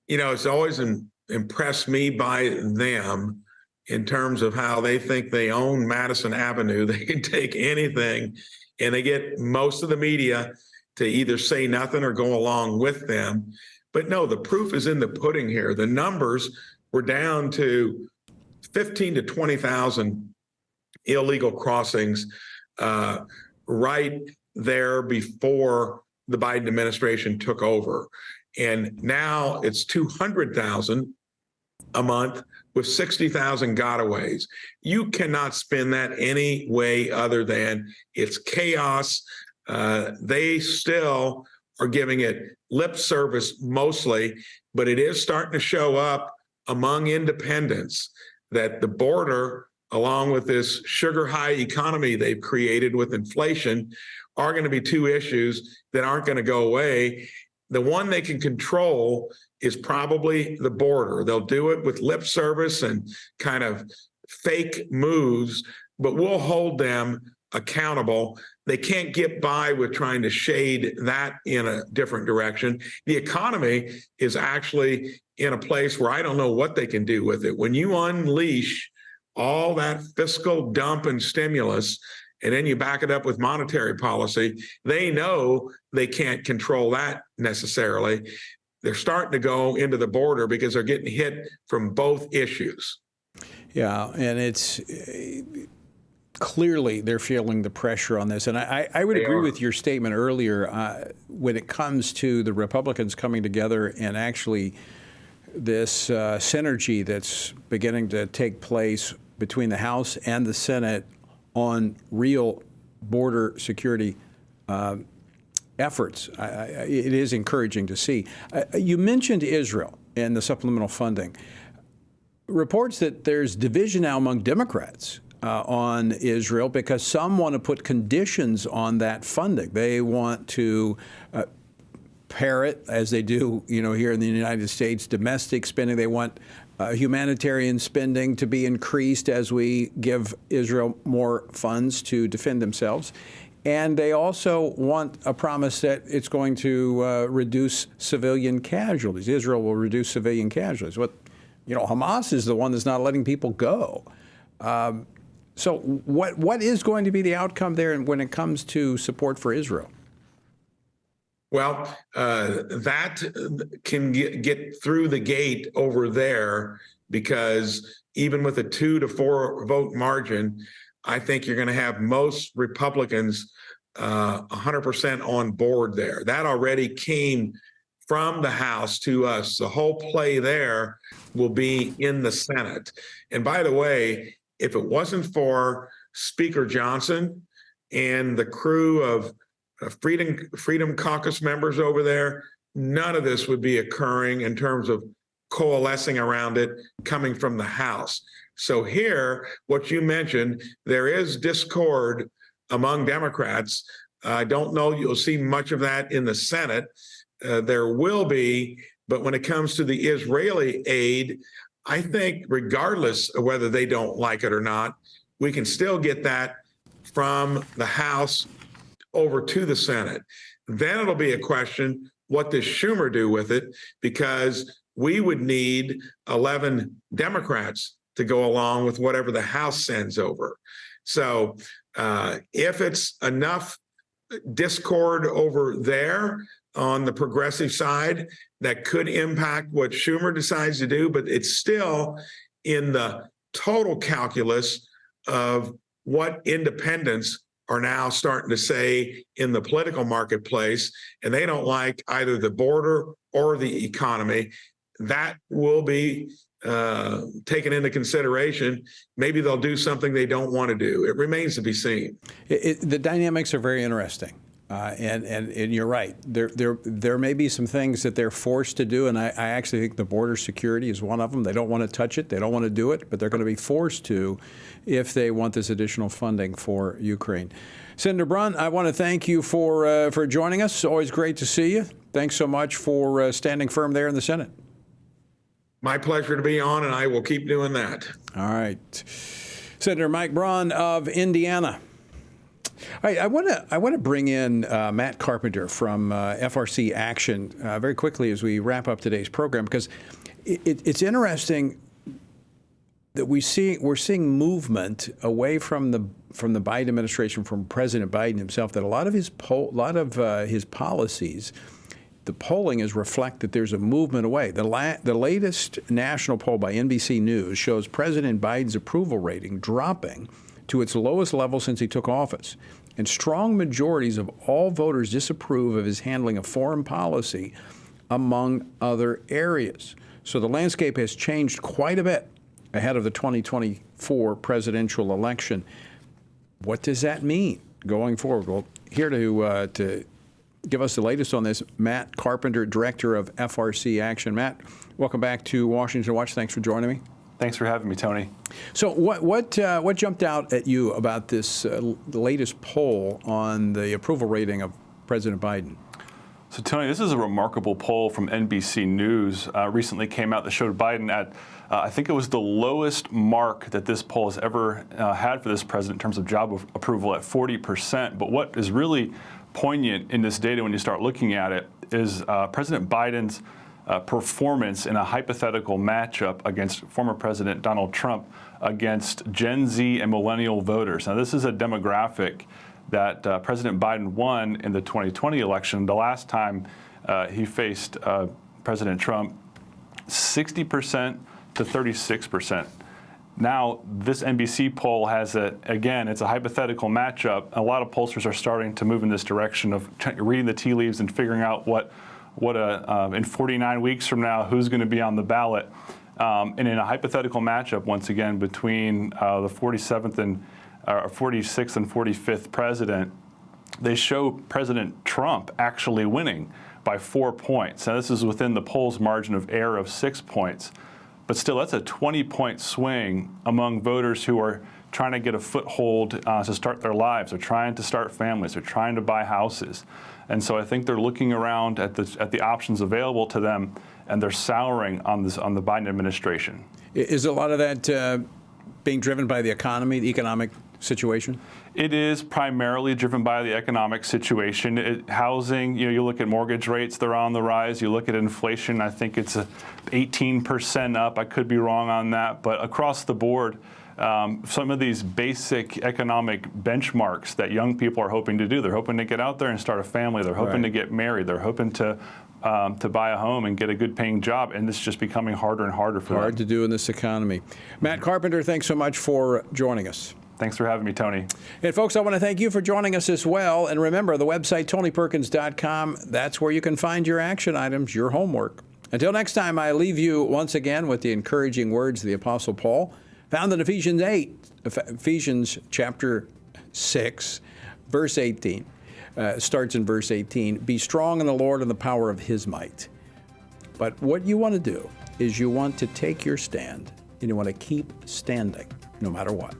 S15: You know, it's always impressed me by them in terms of how they think they own Madison Avenue. They can take anything, and they get most of the media to either say nothing or go along with them. But no, the proof is in the pudding here. The numbers were down to 15 to 20,000 illegal crossings right there before the Biden administration took over. And now it's 200,000 a month with 60,000 gotaways. You cannot spin that any way other than it's chaos. They still are giving it lip service mostly, but it is starting to show up among independents that the border, along with this sugar high economy they've created with inflation, are going to be two issues that aren't going to go away. The one they can control is probably the border. They'll do it with lip service and kind of fake moves, but we'll hold them accountable. They can't get by with trying to shade that in a different direction. The economy is actually in a place where I don't know what they can do with it. When you unleash all that fiscal dump and stimulus, and then you back it up with monetary policy, they know they can't control that necessarily. They're starting to go into the border because they're getting hit from both issues.
S1: Yeah, and it's clearly they're feeling the pressure on this. And I would agree with your statement earlier when it comes to the Republicans coming together and actually this synergy that's beginning to take place between the House and the Senate on real border security efforts. It is encouraging to see. You mentioned Israel and the supplemental funding. Reports that there's division now among Democrats on Israel because some want to put conditions on that funding. They want to parrot, as they do, here in the United States, domestic spending. They want humanitarian spending to be increased as we give Israel more funds to defend themselves. And they also want a promise that it's going to reduce civilian casualties. Israel will reduce civilian casualties. Hamas is the one that's not letting people go. So what is going to be the outcome there when it comes to support for Israel?
S15: Well, that can get through the gate over there because even with a 2 to 4 vote margin, I think you're going to have most Republicans 100% on board there. That already came from the House to us. The whole play there will be in the Senate. And by the way, if it wasn't for Speaker Johnson and the crew of Freedom Caucus members over there, none of this would be occurring in terms of coalescing around it coming from the House. So here, what you mentioned, there is discord among Democrats. I don't know you'll see much of that in the Senate. There will be, but when it comes to the Israeli aid, I think regardless of whether they don't like it or not, we can still get that from the House over to the Senate. Then it'll be a question, what does Schumer do with it? Because we would need 11 Democrats to go along with whatever the House sends over. So if it's enough discord over there on the progressive side, that could impact what Schumer decides to do, but it's still in the total calculus of what independents are now starting to say in the political marketplace, and they don't like either the border or the economy. That will be taken into consideration. Maybe they'll do something they don't want to do. It remains to be seen.
S1: The dynamics are very interesting. And you're right. There may be some things that they're forced to do, and I actually think the border security is one of them. They don't want to touch it. They don't want to do it, but they're going to be forced to if they want this additional funding for Ukraine. Senator Brunn, I want to thank you for joining us. Always great to see you. thanks so much for standing firm there in the Senate.
S15: My pleasure to be on, and I will keep doing that.
S1: All right. Senator Mike Braun of Indiana. All right, I want to bring in Matt Carpenter from FRC Action very quickly as we wrap up today's program, because it's interesting that we're seeing movement away from the Biden administration, from President Biden himself, that a lot of his policies, the polling has reflected that there's a movement away. The latest national poll by NBC News shows President Biden's approval rating dropping to its lowest level since he took office. And strong majorities of all voters disapprove of his handling of foreign policy, among other areas. So the landscape has changed quite a bit ahead of the 2024 presidential election. What does that mean going forward? Well, here to give us the latest on this, Matt Carpenter, director of FRC Action. Matt, welcome back to Washington Watch. Thanks for joining me.
S17: Thanks for having me, Tony.
S1: So what jumped out at you about this the latest poll on the approval rating of President Biden?
S17: So, Tony, this is a remarkable poll from NBC News. Recently came out that showed Biden at, I think it was the lowest mark that this poll has ever had for this president in terms of job approval at 40%. But what is really poignant in this data when you start looking at it is President Biden's performance in a hypothetical matchup against former President Donald Trump against Gen Z and millennial voters. Now, this is a demographic that President Biden won in the 2020 election. The last time he faced President Trump, 60% to 36%. Now, this NBC poll has again, it's a hypothetical matchup. A lot of pollsters are starting to move in this direction of reading the tea leaves and figuring out in 49 weeks from now, who's going to be on the ballot. And in a hypothetical matchup, once again, between the 46th and 45th president, they show President Trump actually winning by 4 points. Now, this is within the poll's margin of error of 6 points. But still, that's a 20-point swing among voters who are trying to get a foothold to start their lives. They're trying to start families. They're trying to buy houses. And so I think they're looking around at the options available to them, and they're souring on the Biden administration. Is a lot of that being driven by the economy, the economic situation? It is primarily driven by the economic situation. Housing, you look at mortgage rates, they're on the rise. You look at inflation, I think it's 18% up. I could be wrong on that. But across the board, some of these basic economic benchmarks that young people are hoping to do, they're hoping to get out there and start a family. They're hoping to get married. They're hoping to buy a home and get a good paying job. And it's just becoming harder and harder for them. Hard to do in this economy. Matt Carpenter, thanks so much for joining us. Thanks for having me, Tony. And folks, I want to thank you for joining us as well. And remember, the website, TonyPerkins.com, that's where you can find your action items, your homework. Until next time, I leave you once again with the encouraging words of the Apostle Paul, found in Ephesians chapter 6, verse 18. Starts in verse 18. Be strong in the Lord and the power of his might. But what you want to do is you want to take your stand, and you want to keep standing no matter what.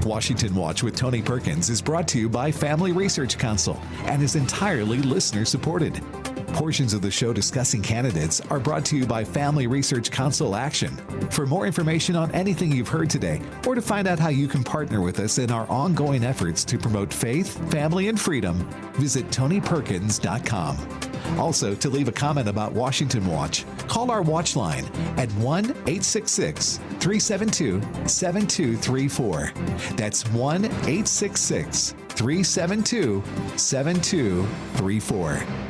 S5: Washington Watch with Tony Perkins is brought to you by Family Research Council and is entirely listener-supported. Portions of the show discussing candidates are brought to you by Family Research Council Action. For more information on anything you've heard today, or to find out how you can partner with us in our ongoing efforts to promote faith, family, and freedom, visit TonyPerkins.com. Also, to leave a comment about Washington Watch, call our watch line at 1-866-372-7234. That's 1-866-372-7234.